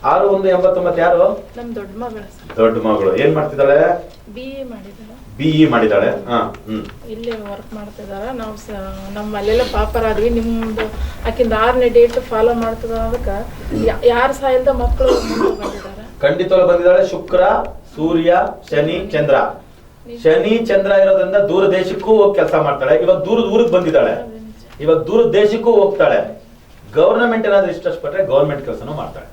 6189 ಯಾರು? ನಮ್ ದೊಡ್ಡ ಮಗಳು. ದೊಡ್ಡ ಮಗಳು ಏನ್ ಮಾಡ್ತಿದ್ದಾಳೆ? BE ಮಾಡಿದಾಳೆ. BE ಮಾಡಿದಾಳೆ. ಇಲ್ಲಿ ವರ್ಕ್ ಮಾಡ್ತಿದಾರ. ನಾವು ನಮ್ಮ ಅಲ್ಲೆಲ್ಲ ಪಾಪರಾದ್ವಿ. ನಿಮ್ದು ಆಕಿಂದ 6ನೇ ಡೇಟ್ ಫಾಲೋ ಮಾಡ್ತದ. ಅದಕ್ಕ ಯಾರು ಸಾಯಿಲ್ದ ಮಕ್ಕಳು ಬಂದಿದ್ದಾರೆ. ಖಂಡಿತವಾಗ್ಲೂ ಬಂದಿದ್ದಾಳೆ. ಶುಕ್ರ, ಸೂರ್ಯ, ಶನಿ, ಚಂದ್ರ. ಶನಿ ಚಂದ್ರ ಇರೋದ್ರಿಂದ ದೂರ ದೇಶಕ್ಕೂ ಹೋಗಿ ಕೆಲಸ ಮಾಡ್ತಾಳೆ. ಇವಾಗ ದೂರದ ಊರಿಗೆ ಬಂದಿದ್ದಾಳೆ. ಇವಾಗ ದೂರದ ದೇಶಕ್ಕೂ ಹೋಗ್ತಾಳೆ. ಗವರ್ನಮೆಂಟ್ ಏನಾದ್ರೂ ಇಷ್ಟಪಟ್ಟರೆ ಗವರ್ನಮೆಂಟ್ ಕೆಲಸನೂ ಮಾಡ್ತಾಳೆ.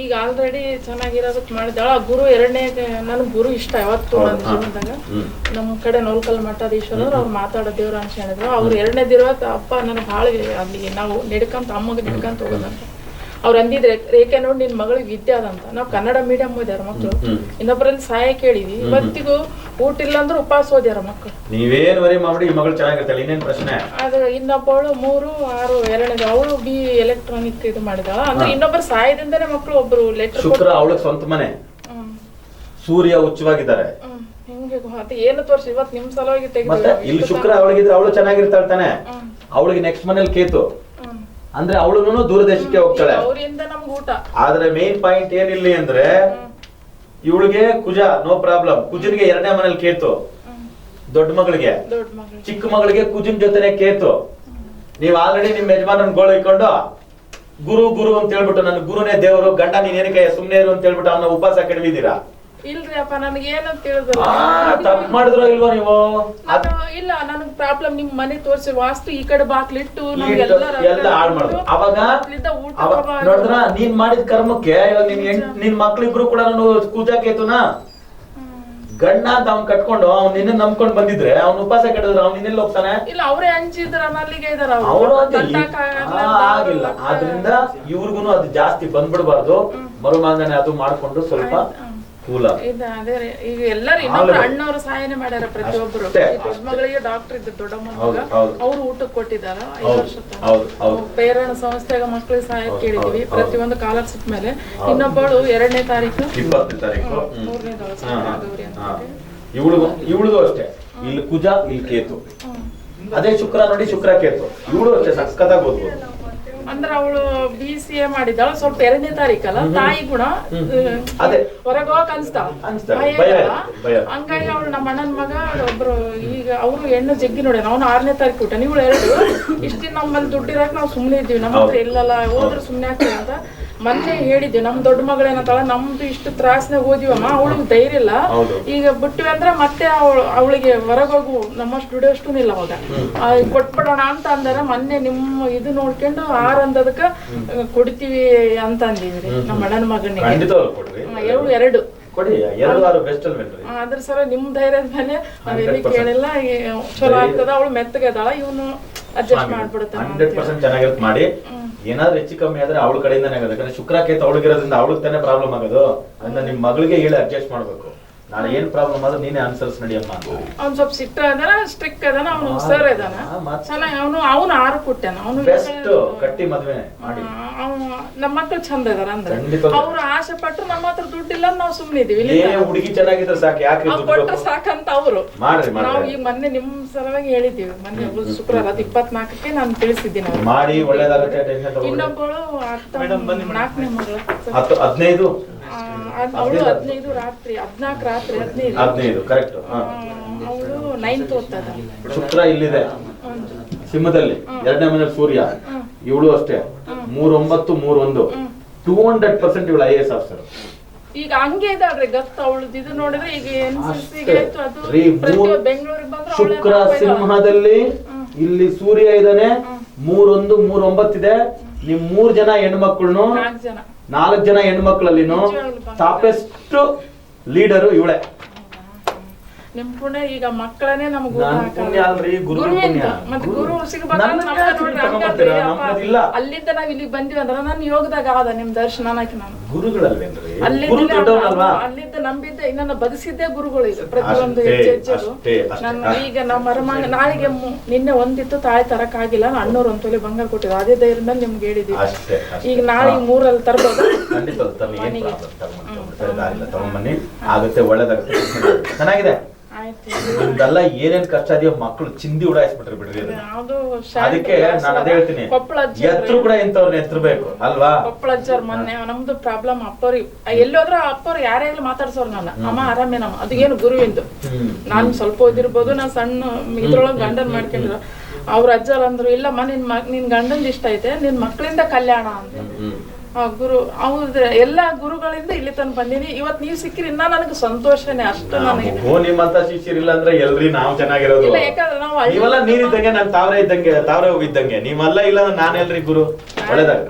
ಈಗ ಆಲ್ರೆಡಿ ಚೆನ್ನಾಗಿರೋದಕ್ಕೆ ಮಾಡಿದಾಳ. ಗುರು 2ನೇ ನನ್ಗೆ ಗುರು ಇಷ್ಟ ಯಾವತ್ತು ನನ್ನ ಜೀವನದಾಗ. ನಮ್ಮ ಕಡೆ ನೋಲ್ಕಲ್ ಮಠಾಧೀಶ್ವರರು ಅವ್ರು ಮಾತಾಡೋ ದೇವ್ರ ಅಂತ ಹೇಳಿದ್ರು. ಅವ್ರು 2ನೇ ದಿನ ಅಪ್ಪ ನನಗೆ ಭಾಳ ಅಲ್ಲಿ ನಾವು ನಡ್ಕಂತ ಅಮ್ಮಗೆ ನಡ್ಕಂತ ಹೋಗೋದಂತ ಅವ್ರು ಅಂದಿದ್ರೆ. ರೇಖೆ ನೋಡಿ ನಿನ್ ಮಗಳಿಗೆ ವಿದ್ಯೆ ಅದಂತ. ನಾವು ಕನ್ನಡ ಮೀಡಿಯಂ ಓದ್ಯಾರ ಮಕ್ಕಳು. ಇನ್ನೊಬ್ಬರಲ್ಲಿ ಸಹಾಯ ಕೇಳಿದ್ವಿ. ಇವತ್ತಿಗೂ ಊಟ ಇಲ್ಲ ಅಂದ್ರೆ ಉಪವಾಸ ಓದ್ಯಾರ ಮಕ್ಕಳು. ನೀವೇನ್ ವರಿ ಮಾಡಿ ಈ ಮಗಳು ಚೆನ್ನಾಗಿರ್ತಾಳೆ. ಇನ್ನೇನ್ ಪ್ರಶ್ನೆ? ಅದು ಇನ್ನೊಬ್ಬಳು 3, 6, 2ನೇ ಅವಳು BE ಎಲೆಕ್ಟ್ರಾನಿಕ್ ಇದು ಮಾಡಿದಾಳ. ಅಂದ್ರೆ ಇನ್ನೊಬ್ಬರು ಸಹಾಯದಿಂದನೇ ಮಕ್ಕಳು. ಒಬ್ರು ಲೆಟರ್. ಶುಕ್ರ ಅವಳಿಗೆ ಸ್ವಂತ ಮನೆ. ಸೂರ್ಯ ಉಚ್ಚವಾಗಿದ್ದಾರೆ. ಹಿಂಗೆ ಏನು ತೋರ್ಸಿ ಇವತ್ತು ನಿಮ್ ಸಲುವಾಗಿ ಮತ್ತೆ ಇಲ್ಲಿ ಶುಕ್ರ ಅವಳಿಗಿದ್ರೆ ಅವಳು ಚೆನ್ನಾಗಿರ್ತಾಳೆ ತಾನೆ. ಅವಳಿಗೆ ನೆಕ್ಸ್ಟ್ ಮನೇಲಿ ಕೇತು ಅಂದ್ರೆ ಅವಳು ದೂರ ದೇಶಕ್ಕೆ ಹೋಗ್ತಾಳೆ. ಅವರಿಂದ ನಮ್ಗೆ ಊಟ. ಆದ್ರೆ ಮೇನ್ ಪಾಯಿಂಟ್ ಏನಿಲ್ಲ ಅಂದ್ರೆ ಇವಳಿಗೆ ಕುಜ ನೋ ಪ್ರಾಬ್ಲಮ್. ಕುಜನಿಗೆ 2ನೇ ಮನೇಲಿ ಕೇತು. ದೊಡ್ಡ ಮಗಳಿಗೆ, ಚಿಕ್ಕ ಮಗಳಿಗೆ ಕುಜನ್ ಜೊತೆನೆ ಕೇತು. ನೀವ್ ಆಲ್ರೆಡಿ ನಿಮ್ ಯಜಮಾನನ್ ಗೋಳು ಇಟ್ಕೊಂಡು ಗುರು ಗುರು ಅಂತ ಹೇಳ್ಬಿಟ್ಟು ನನ್ ಗುರುನೇ ದೇವರು ಗಂಡ ನೀನ್ ಏನಕ್ಕೆ ಸುಮ್ನೆ ಇರು ಅಂತ ಹೇಳ್ಬಿಟ್ಟು ಅವನ ಉಪವಾಸ ಕೆಡವಿದ್ದೀರಾ. ಇಲ್ರಿ ಅಪ್ಪ ನನಗೆ ಏನಂತ ತಿಳಿದಿಲ್ಲ. ತಪ್ಪು ಮಾಡಿದ್ರು ಇಲ್ವಾ ನೀವು? ಇಲ್ಲ ನನಗ್ ಪ್ರಾಬ್ಲಮ್ ನಿಮ್ ಮನೆ ತೋರಿಸಿ ವಾಸ್ತು ಈ ಕಡೆ ಬಾಕ್ಲಿಟ್ಟು ಎಲ್ಲ ಹಾಳು ಮಾಡುದು. ಅವಾಗ ನೋಡಿದ್ರ ನೀನ್ ಮಾಡಿದ ಕರ್ಮಕ್ಕೆ ಇವಾಗ ನಿನ್ ಮಕ್ಳಿಬ್ರು ಕೂಡ ಕೂಜಾಕೇತುನಾ ಗಂಡ ಅಂತ ಅವ್ನ್ ಕಟ್ಕೊಂಡು ಅವ್ನ್ ನಿನ್ನ ನಂಬ್ಕೊಂಡ್ ಬಂದಿದ್ರೆ ಅವ್ನ ಉಪವಾಸ ಕೆಡಿದ್ರೆ ಅವ್ನ್ ಇನ್ನೆಲ್ಲ ಹೋಗ್ತಾನೆ. ಇಲ್ಲ ಅವರೇ ಹಂಚಿದ್ರ ಅಲ್ಲಿಗೆ ಇದಾರ ಅವರು ಆಗಿಲ್ಲ. ಆದ್ರಿಂದ ಇವ್ರಿಗೂ ಅದು ಜಾಸ್ತಿ ಬಂದ್ಬಿಡ್ಬಾರ್ದು. ಮರುಮಾಂಗನೆ ಅದು ಮಾಡ್ಕೊಂಡು ಸ್ವಲ್ಪ ಈಗ ಎಲ್ಲರೂ ಇನ್ನೊಬ್ರು ಅಣ್ಣವ್ರು ಸಹಾಯನೆ ಮಾಡ್ಯಾರ. ಪ್ರತಿಯೊಬ್ರು ದೊಡ್ಡ ಮಗಳಿಗೆ ಡಾಕ್ಟರ್ ಇದ್ದ ದೊಡ್ಡಮ್ಮ ಅವ್ರು ಊಟಕ್ಕೆ ಕೊಟ್ಟಿದಾರ. 5 ವರ್ಷ ಪ್ರೇರಣ ಸಂಸ್ಥೆಗ ಮಕ್ಕಳಿಗೆ ಸಹಾಯ ಕೇಳಿದೀವಿ. ಪ್ರತಿಯೊಂದು ಸ್ಕಾಲರ್ಶಿಪ್ ಮೇಲೆ. ಇನ್ನೊಬ್ಬಳು 2ನೇ ತಾರೀಕು 20ನೇ ತಾರೀಕು 3ನೇ ಇವಳಿಗೂ ಅಷ್ಟೇ. ಇಲ್ಲಿ ಕುಜ ಇಲ್ಲಿ ಕೇತು. ಅದೇ ಶುಕ್ರ ನೋಡಿ, ಶುಕ್ರ ಕೇತು. ಇವಳು ಅಷ್ಟೇ ಸಕ್ಕತ್ತಾಗಿ ಓದ್ಬೋದು. ಅಂದ್ರೆ ಅವಳು BCA ಮಾಡಿದಾಳ. ಸ್ವಲ್ಪ 2ನೇ ತಾರೀಕಲ್ಲ ತಾಯಿ ಗುಣ ಹೊರಗೆ ಹೋಗಕ್ ಅನ್ಸ್ತಾಳ. ಹಂಗಾಗಿ ಅವಳು ನಮ್ಮ ಅಣ್ಣನ ಮಗ ಒಬ್ರು ಈಗ ಅವರು ಹೆಣ್ಣು ಜಗ್ಗಿ ನೋಡಿ. ಅವ್ನು 6ನೇ ತಾರೀಕು ಊಟ. ನೀವು 2 ಇಷ್ಟ ದಿನ ನಮ್ಮಲ್ಲಿ ದುಡ್ಡಿರಾಕ ನಾವು ಸುಮ್ನೆ ಇದ್ದೀವಿ. ನಮ್ಮ ಹತ್ರ ಇಲ್ಲಲ್ಲ ಹೋದ್ರೆ ಸುಮ್ನೆ ಆಗ್ತದೆ ಅಂತ ಮೊನ್ನೆ ಹೇಳಿದ್ವಿ. ನಮ್ ದೊಡ್ಡ ಮಗಳೇನಂತಾಳ ನಮ್ದು ಇಷ್ಟು ತ್ರಾಸ್ನಾಗ ಓದಿವಮ್ಮ ಅವಳಿಗೆ ಧೈರ್ಯ ಇಲ್ಲ. ಈಗ ಬಿಟ್ಟಿವಿ ಅಂದ್ರೆ ಮತ್ತೆ ಅವಳಿಗೆ ಹೊರಗೋಗು ನಮ್ಮಷ್ಟು ದುಡಿಯೋಷ್ಟು ಇಲ್ಲ. ಅವಾಗ ಕೊಟ್ಬಿಡೋಣ ಅಂತ ಅಂದಾರ. ಮೊನ್ನೆ ನಿಮ್ಮ ಇದು ನೋಡ್ಕೊಂಡು 6 ಅಂದದಕ್ಕ ಕೊಡ್ತೀವಿ ಅಂತ ಅಂದಿದ್ರಿ ನಮ್ಮ ಅಣ್ಣನ ಮಗನಿಗೆ. 2 ಅದ್ರ ಸಲ ನಿಮ್ ಧೈರ್ಯದ ಮೇಲೆ ನಾವೆಲ್ಲಿ ಕೇಳಿಲ್ಲ. ಚಲೋ ಆಗ್ತದ. ಅವಳು ಮೆತ್ತಗದಾಳ. ಇವನು ಅಡ್ಜಸ್ಟ್ ಮಾಡ್ಬಿಡ್ತಾನೆ. 100% ಚೆನ್ನಾಗಿರುತ್ತೆ ಮಾಡಿ. ಏನಾದ್ರೂ ಹೆಚ್ಚು ಕಮ್ಮಿ ಆದ್ರೆ ಅವಳ ಕಡೆಯಿಂದಾನೆ ಆಗೋದು. ಯಾಕಂದ್ರೆ ಶುಕ್ರ ಕೇತು ಅವಳಿಗಿರೋದ್ರಿಂದ ಅವಳಿಗೆ ತಾನೇ ಪ್ರಾಬ್ಲಮ್ ಆಗೋದು. ಅದನ್ನ ನಿಮ್ ಮಗಳಿಗೆ ಹೇಳಿ ಅಡ್ಜಸ್ಟ್ ಮಾಡ್ಬೇಕು. ನಾಳೆ ಏನ್ ಪ್ರಾಬ್ಲಮ್ ಆದ್ರೆ ನೀನೇ ಅನ್ಸರ್ಸ್ ನಡಿಯಮ್ಮ. ಅವ್ನು ಸ್ವಲ್ಪ ಸಿಟ್ಟ ಅದಾನ, ಸ್ಟ್ರಿಕ್ ಅದಾನ. ಅವನು ಸರ್ ಅದಾನ ಚೆನ್ನಾಗಿ. ಅವನು 6 ಕೊಟ್ಟಾನ. ಅವನು ಬೆಸ್ಟ್ ಕಟ್ಟಿ ಮದ್ವೆ ಮಾಡಿ. ನಮ್ಮ ಮಕ್ಕಳು ಚಂದ ಇದಾರ. ಅಂದ್ರೆ ಅವ್ರು ಆಸೆ ಪಟ್ರು ನಮ್ಮ ಹತ್ರ ದುಡ್ಡಿಲ್ಲ ನಾವು ಸುಮ್ನೆ ಇದೀವಿ. ಹುಡುಗಿ ಚೆನ್ನಾಗಿದ್ರೆ ಸಾಕು, ಯಾಕೆ ಕೊಟ್ರೆ ಸಾಕಂತ ಅವ್ರು. ನಾವು ಈಗ ಮೊನ್ನೆ ನಿಮ್ ಸಲುವಾಗಿ ಹೇಳಿದೀವಿ. ಮೊನ್ನೆ ಶುಕ್ರವಾರ 24ಕ್ಕೆ ನಾನು ತಿಳಿಸಿದ್ದೀನಿ ಮಾಡಿ ಒಳ್ಳೇದಾಗುತ್ತೆ. ಇನ್ನೊಬ್ಬಳು 4ನೇ ಮಗಳು 15 ಅವಳು 15 ರಾತ್ರಿ 14 ರಾತ್ರಿ 15 ಕರೆಕ್ಟ್. ಅವಳು 9th ಓದ್ತದ. ಶುಕ್ರ ಇಲ್ಲಿದೆ ಸಿಂಹದಲ್ಲಿ 2ನೇ ಮನೇಲಿ ಸೂರ್ಯ. ಇವಳು ಅಷ್ಟೇ 3-9-3-1 200% ಇವಳು IAS ಆಫೀಸರ್. ಈಗ ಹಂಗೆ ಇದಾಳ್ರಿ ಗತ್ತ ಅವಳದು. ಇದು ನೋಡಿದ್ರೆ ಈಗ NCC ಆಯ್ತು. ಅದು ಬೆಂಗಳೂರಿಗೆ ಬಂದ್ರೆ ಶುಕ್ರ ಸಿಂಹದಲ್ಲಿ ಇಲ್ಲಿ ಸೂರ್ಯ ಇದಾನೆ. 3-1-3-9 ಇದೆ. ನಿಮ್ 3 ಜನ ಹೆಣ್ಮಕ್ಳು, 4 ಜನ ಹೆಣ್ಮಕ್ಳಲ್ಲಿನೂ ಟಾಪೆಸ್ಟ್ ಲೀಡರು ಇವಳೆ. ನಿಮ್ ಪುಣ್ಯ. ಈಗ ಮಕ್ಕಳನ್ನೇ ನಮ್ಗೆ ಗುರು ಅಲ್ಲಿಂದ ನಾವ್ ಇಲ್ಲಿಗೆ ಬಂದಿವಿ ಅಂದ್ರೆ ನನ್ ಯೋಗದಾಗ ಆದ ನಿಮ್ ದರ್ಶನ ಅಲ್ಲಿದ್ದ ನಂಬಿದ್ದೆ. ಇನ್ನ ಬದುಕಿದ್ದೆ ಗುರುಗಳು. ಈಗ ಪ್ರತಿಯೊಂದು ಹೆಜ್ಜೆಜ್ಜೆಗೂ ನನ್ನ ಈಗ ನಮ್ಮ ಮರಮಾಂಗ ನಾಳೆಗೆ ನಿನ್ನೆ ಒಂದಿತ್ತು ತಾಯಿ ತರಕ್ ಆಗಿಲ್ಲ. ಅಣ್ಣವ್ರು 1 ತೊಲೆ ಬಂಗಾರ ಕೊಟ್ಟಿದ್ರು. ಅದೇ ಧೈರ್ಯ ಮೇಲೆ ನಿಮ್ಗೆ ಹೇಳಿದೀವಿ. ಈಗ ನಾಳೆ 3 ತರ್ಬೋದು. ಆಗುತ್ತೆ, ಒಳ್ಳೇದಾಗುತ್ತೆ, ಚೆನ್ನಾಗಿದೆ. ಇದೆಲ್ಲ ಏನೇನ್ ಕಷ್ಟ ಇದೆಯೋ ಮಕ್ಕಳು ಚಿಂದಿ ಉಡಾಯಿಸ್ಬಿಟ್ರಿ ಬಿಡ್ರಿ ಅದನ್ನ. ಅದಕ್ಕೆ ನಾನು ಅದೇ ಹೇಳ್ತೀನಿ, ಎತ್ರು ಕೂಡ ಇಂಥವ್ರನ್ನ ಎತ್ತರಬೇಕು ಅಲ್ವಾ. ಕೊಪ್ಪಳಜ್ಜರ್ ಮೊನ್ನೆ ನಮ್ದು ಪ್ರಾಬ್ಲಮ್ ಅಪ್ಪವ್ರಿಗೆ ಎಲ್ಲೋದ್ರ ಅಪ್ಪವ್ರು ಯಾರೇ ಮಾತಾಡ್ಸೋರು ನನ್ನ ಅಮ್ಮ ಆರಾಮೇನಮ್ಮ ಅದು ಏನು ಗುರುವಿಂದು. ನಾನ್ ಸ್ವಲ್ಪ ಓದಿರ್ಬೋದು, ನಾನ್ ಸಣ್ಣ ಇದ್ರೊಳಗೆ ಗಂಡನ್ ಮಾಡ್ಕೊಂಡಿರೋ ಅವ್ರ ಅಜ್ಜರ್ ಅಂದ್ರು ಇಲ್ಲಮ್ಮ ನಿನ್ ಗಂಡಂದ್ ಇಷ್ಟ ಐತೆ ನಿನ್ ಮಕ್ಳಿಂದ ಕಲ್ಯಾಣ ಅಂತ. ಗುರು ಅವ್ರ ಎಲ್ಲಾ ಗುರುಗಳಿಂದ ಇಲ್ಲಿ ತನಕ ಬಂದೀನಿ. ಇವತ್ ನೀವ್ ಸಿಕ್ಕಿರಿ ಇನ್ನ ನನಗೆ ಸಂತೋಷನೇ ಅಷ್ಟು. ನನಗೆ ನಿಮ್ಮಂತ ಶಿಷ್ಯರಿಲ್ಲ ಅಂದ್ರೆ ಎಲ್ರಿ ನಾವು ಚೆನ್ನಾಗಿರೋದು. ಯಾಕಂದ್ರೆ ನಾವು ನೀವೆಲ್ಲ ನೀರಿದ್ದಂಗೆ ನಾನು ತಾವ್ರೆ ಇದ್ದಂಗೆ, ತಾವ್ರೆ ಹೋಗಿದ್ದಂಗೆ. ನೀವೆಲ್ಲ ಇಲ್ಲ ನಾನೆಲ್ರಿ ಗುರು. ಒಳ್ಳೇದಾಗ.